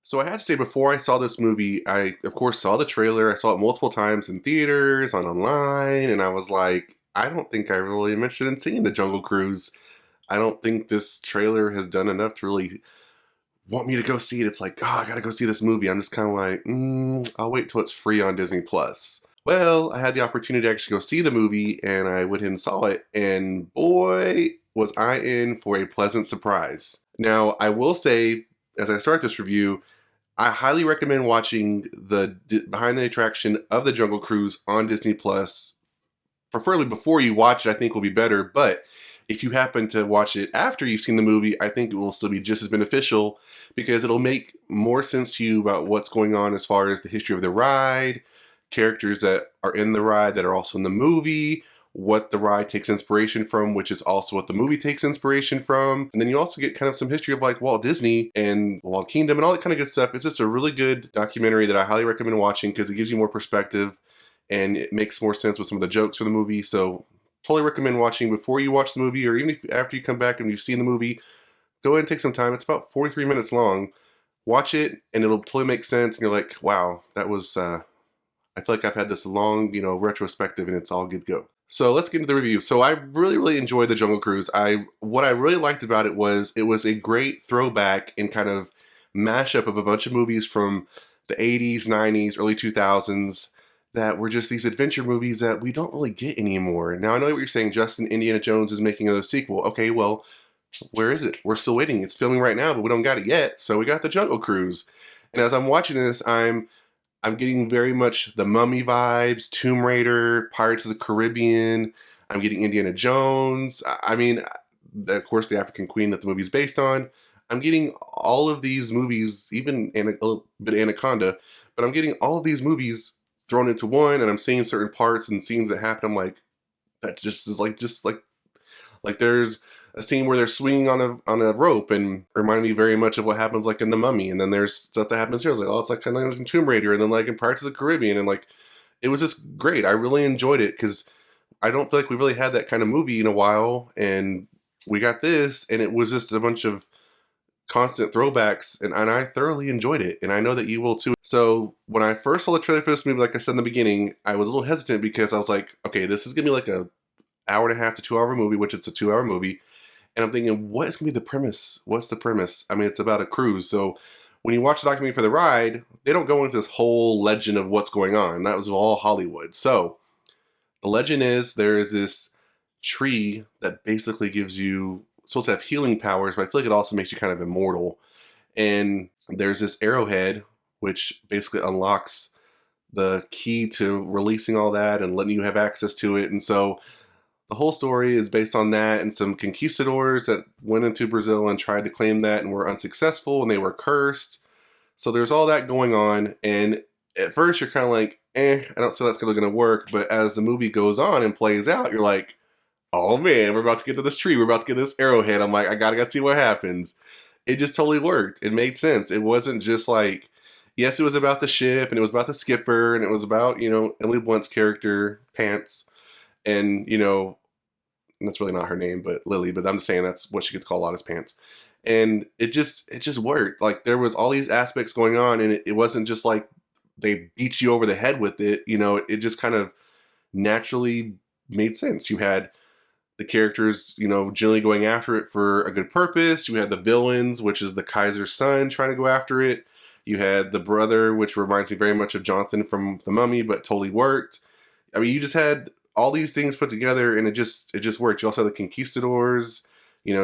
So I have to say, before I saw this movie, I of course saw the trailer. I saw it multiple times in theaters, online, and I was like, I don't think I really am interested in seeing the Jungle Cruise. I don't think this trailer has done enough to really want me to go see it. It's like, oh, I gotta go see this movie. I'm just kind of like, I'll wait till it's free on Disney Plus. Well, I had the opportunity to actually go see the movie, and I went and saw it, and boy, was I in for a pleasant surprise. Now, I will say, as I start this review, I highly recommend watching the behind the attraction of the Jungle Cruise on Disney Plus. Preferably before you watch it, I think will be better. But if you happen to watch it after you've seen the movie, I think it will still be just as beneficial because it'll make more sense to you about what's going on as far as the history of the ride, characters that are in the ride that are also in the movie, what the ride takes inspiration from, which is also what the movie takes inspiration from. And then you also get kind of some history of like Walt Disney and Walt Kingdom and all that kind of good stuff. It's just a really good documentary that I highly recommend watching because it gives you more perspective and it makes more sense with some of the jokes from the movie. So totally recommend watching before you watch the movie, or even if, after you come back and you've seen the movie, go ahead and take some time. It's about 43 minutes long. Watch it and it'll totally make sense. And you're like, wow, that was, I feel like I've had this long, retrospective and it's all good to go. So let's get into the review. So I really, really enjoyed the Jungle Cruise. What I really liked about it was a great throwback and kind of mashup of a bunch of movies from the 80s, 90s, early 2000s that were just these adventure movies that we don't really get anymore. Now I know what you're saying, Justin, Indiana Jones is making a sequel. Okay, well, where is it? We're still waiting. It's filming right now, but we don't got it yet. So we got the Jungle Cruise. And as I'm watching this, I'm getting very much the Mummy vibes, Tomb Raider, Pirates of the Caribbean. I'm getting Indiana Jones. I mean, of course, the African Queen that the movie's based on. I'm getting all of these movies, even a little bit Anaconda, but I'm getting all of these movies thrown into one, and I'm seeing certain parts and scenes that happen. I'm like, that just is like there's a scene where they're swinging on a rope and remind me very much of what happens like in The Mummy. And then there's stuff that happens here. I was like, oh, it's like kind of like in Tomb Raider, and then like in Pirates of the Caribbean, and like it was just great. I really enjoyed it because I don't feel like we really had that kind of movie in a while, and we got this, and it was just a bunch of constant throwbacks, and I thoroughly enjoyed it, and I know that you will too. So when I first saw the trailer for this movie, like I said in the beginning, I was a little hesitant because I was like, okay, this is gonna be like a hour and a half to 2 hour movie, which it's a 2 hour movie. And I'm thinking, what is going to be the premise? What's the premise? I mean, it's about a cruise. So when you watch the documentary for the ride, they don't go into this whole legend of what's going on. That was all Hollywood. So the legend is there is this tree that basically gives you, supposed to have healing powers, but I feel like it also makes you kind of immortal. And there's this arrowhead, which basically unlocks the key to releasing all that and letting you have access to it. And so the whole story is based on that and some conquistadors that went into Brazil and tried to claim that and were unsuccessful and they were cursed. So there's all that going on. And at first you're kind of like, I don't see that's going to work. But as the movie goes on and plays out, you're like, oh man, we're about to get to this tree. We're about to get this arrowhead. I'm like, I gotta see what happens. It just totally worked. It made sense. It wasn't just like, yes, it was about the ship and it was about the skipper and it was about, Emily Blunt's character, Pants. And, that's really not her name, but Lily, but I'm just saying that's what she gets called a lot as Pants. And it just worked. Like there was all these aspects going on and it wasn't just like they beat you over the head with it. It just kind of naturally made sense. You had the characters, generally going after it for a good purpose. You had the villains, which is the Kaiser's son trying to go after it. You had the brother, which reminds me very much of Jonathan from The Mummy, but totally worked. I mean, you just had all these things put together and it just worked. You also had the conquistadors,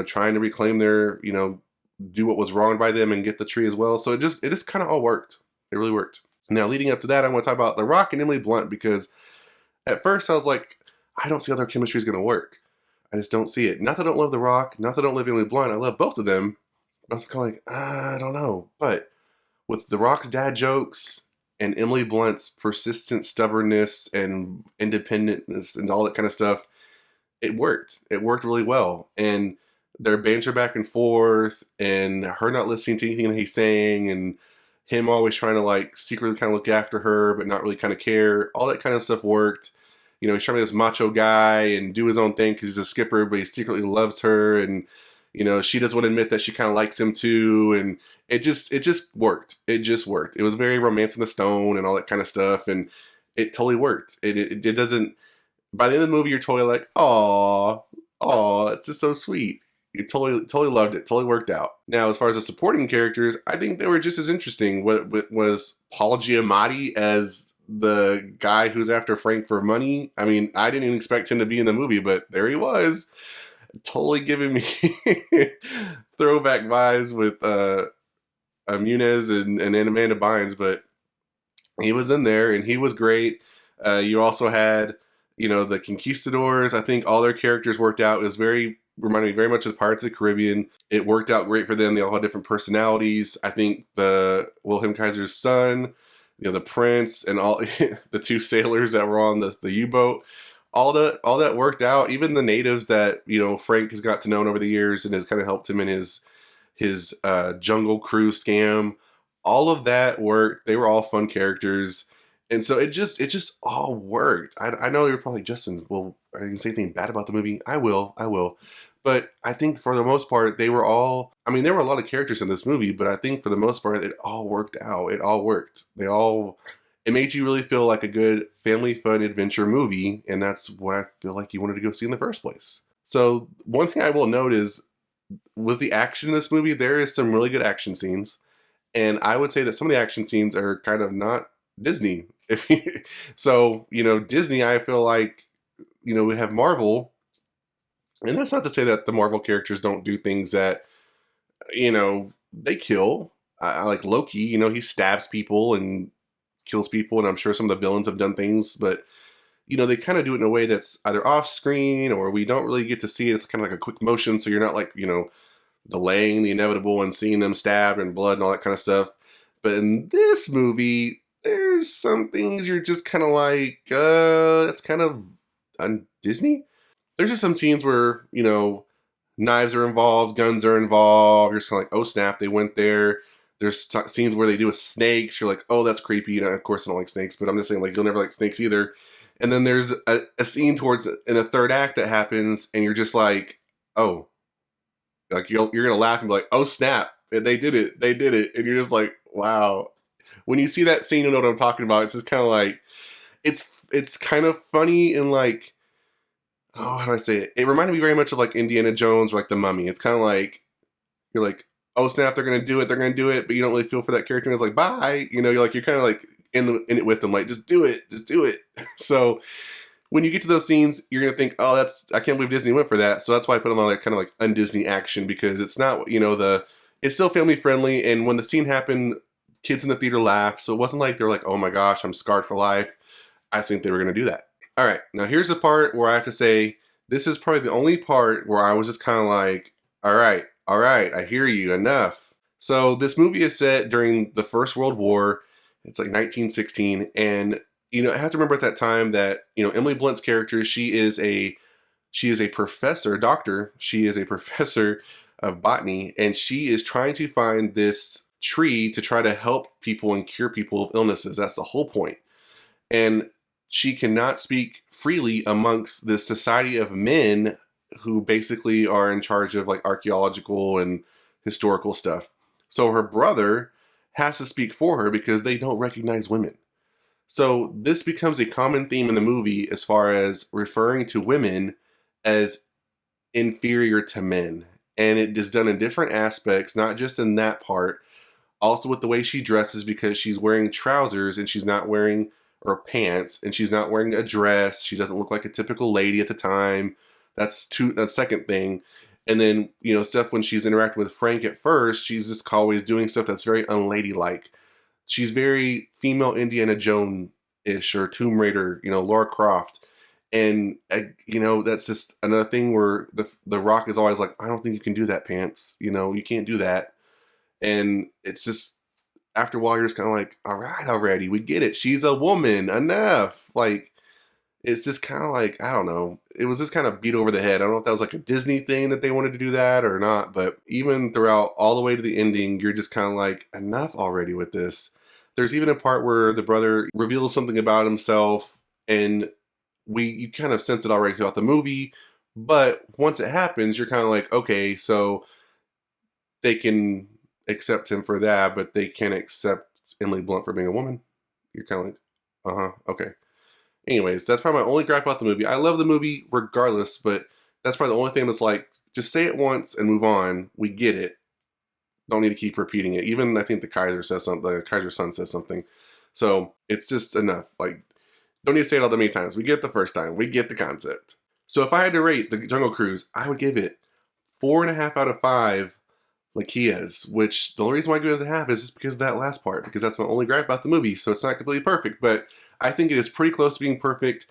trying to reclaim their, do what was wrong by them and get the tree as well. So it just kind of all worked. It really worked. Now, leading up to that, I want to talk about The Rock and Emily Blunt because at first I was like, I don't see how their chemistry is going to work. I just don't see it. Not that I don't love The Rock, not that I don't love Emily Blunt. I love both of them. I was kind of like, I don't know. But with The Rock's dad jokes and Emily Blunt's persistent stubbornness and independentness and all that kind of stuff, it worked. It worked really well. And their banter back and forth and her not listening to anything that he's saying and him always trying to like secretly kind of look after her but not really kind of care. All that kind of stuff worked. He's trying to be this macho guy and do his own thing because he's a skipper, but he secretly loves her. And, You know, she doesn't want to admit that she kind of likes him too, and it just worked. It just worked. It was very Romance in the Stone and all that kind of stuff, and it totally worked. It doesn't. By the end of the movie, you're totally like, oh, it's just so sweet. You totally loved it. Totally worked out. Now, as far as the supporting characters, I think they were just as interesting. What was Paul Giamatti as the guy who's after Frank for money? I mean, I didn't even expect him to be in the movie, but there he was, totally giving me throwback vibes with Munez and Amanda Bynes. But he was in there, and he was great. You also had, you know, the Conquistadors. I think all their characters worked out. It was reminded me very much of the Pirates of the Caribbean. It worked out great for them. They all had different personalities. I think the Wilhelm Kaiser's son, you know, the prince, and all the two sailors that were on the U-boat, all that worked out. Even the natives that, you know, Frank has got to know over the years and has kind of helped him in his jungle cruise scam. All of that worked. They were all fun characters. And so it just all worked. I know you're probably, Justin, well, are you going to say anything bad about the movie? I will. But I think for the most part, they were all, I mean, there were a lot of characters in this movie, but I think for the most part, it all worked out. It all worked. It made you really feel like a good family fun adventure movie. And that's what I feel like you wanted to go see in the first place. So one thing I will note is with the action in this movie, there is some really good action scenes. And I would say that some of the action scenes are kind of not Disney. So, you know, Disney, I feel like, you know, we have Marvel, and that's not to say that the Marvel characters don't do things that, you know, they kill. I like Loki, you know, he stabs people and kills people, and I'm sure some of the villains have done things, but, you know, they kind of do it in a way that's either off screen or we don't really get to see it. It's kind of like a quick motion, so you're not like, you know, delaying the inevitable and seeing them stabbed and blood and all that kind of stuff. But in this movie, there's some things you're just kind of like, that's kind of on Disney. There's just some scenes where, you know, knives are involved, guns are involved. You're just kind of like, oh snap, they went there. There's scenes where they do with snakes. You're like, oh, that's creepy. And of course, I don't like snakes, but I'm just saying, like, you'll never like snakes either. And then there's a scene towards in a third act that happens, and you're just like, oh, like you're gonna laugh and be like, oh snap, they did it, and you're just like, wow. When you see that scene, you know what I'm talking about. It's just kind of like, it's kind of funny and like, oh, how do I say it? It reminded me very much of like Indiana Jones or like The Mummy. It's kind of like, you're like, oh snap, they're gonna do it, but you don't really feel for that character. And it's like, bye, you know, you're kind of like in it with them, like, just do it. So when you get to those scenes, you're gonna think, oh, I can't believe Disney went for that. So that's why I put them on like kind of like UnDisney Action, because it's not, you know, it's still family friendly. And when the scene happened, kids in the theater laughed. So it wasn't like they're like, oh my gosh, I'm scarred for life. I think they were gonna do that. All right, now here's the part where I have to say, this is probably the only part where I was just kind of like, all right, I hear you, enough. So this movie is set during the First World War. It's like 1916, and you know, I have to remember at that time that, you know, Emily Blunt's character, she is a professor, doctor. She is a professor of botany, and she is trying to find this tree to try to help people and cure people of illnesses. That's the whole point. And she cannot speak freely amongst this society of men who basically are in charge of like archaeological and historical stuff. So her brother has to speak for her because they don't recognize women. So this becomes a common theme in the movie as far as referring to women as inferior to men. And it is done in different aspects, not just in that part, also with the way she dresses, because she's wearing trousers and she's not wearing, or pants, and she's not wearing a dress. She doesn't look like a typical lady at the time. That's second thing. And then, you know, stuff when she's interacting with Frank at first, she's just always doing stuff that's very unladylike. She's very female Indiana Jones-ish, or Tomb Raider, you know, Lara Croft. And, you know, that's just another thing where the Rock is always like, I don't think you can do that, pants. You know, you can't do that. And it's just, after a while, you're just kind of like, all right, already, we get it. She's a woman, enough. Like, it's just kind of like, I don't know. It was just kind of beat over the head. I don't know if that was like a Disney thing that they wanted to do that or not. But even throughout all the way to the ending, you're just kind of like, enough already with this. There's even a part where the brother reveals something about himself, and you kind of sense it already throughout the movie, But once it happens, you're kind of like, okay, so they can accept him for that, but they can't accept Emily Blunt for being a woman. You're kind of like, okay. Anyways, that's probably my only gripe about the movie. I love the movie regardless, but that's probably the only thing that's like, just say it once and move on. We get it. Don't need to keep repeating it. Even I think the Kaiser says something. The Kaiser's son says something. So it's just enough. Like, don't need to say it all that many times. We get it the first time. We get the concept. So if I had to rate the Jungle Cruise, I would give it 4.5 out of 5 Lakias, which the only reason why I give it a half is just because of that last part, because that's my only gripe about the movie. So it's not completely perfect, but I think it is pretty close to being perfect.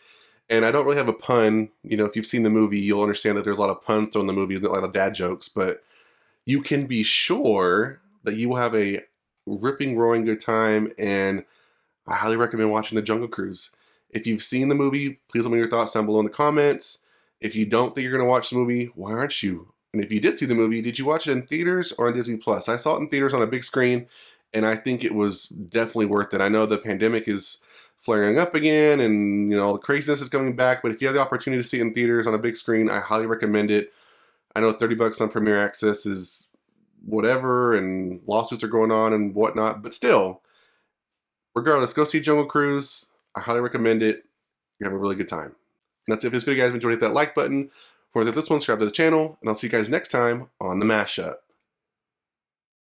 And I don't really have a pun. You know, if you've seen the movie, you'll understand that there's a lot of puns thrown in the movie, a lot of dad jokes, but you can be sure that you will have a ripping, roaring good time, and I highly recommend watching The Jungle Cruise. If you've seen the movie, please let me know your thoughts down below in the comments. If you don't think you're going to watch the movie, why aren't you? And if you did see the movie, did you watch it in theaters or on Disney Plus? I saw it in theaters on a big screen, and I think it was definitely worth it. I know the pandemic is flaring up again, and you know all the craziness is coming back, but if you have the opportunity to see it in theaters on a big screen, I highly recommend it. I know $30 on Premier Access is whatever, and lawsuits are going on and whatnot, but still, regardless, go see Jungle Cruise. I highly recommend it. You have a really good time. And that's it for this video, guys. If you enjoyed, hit that like button. For this one, subscribe to the channel, and I'll see you guys next time on the Mashup.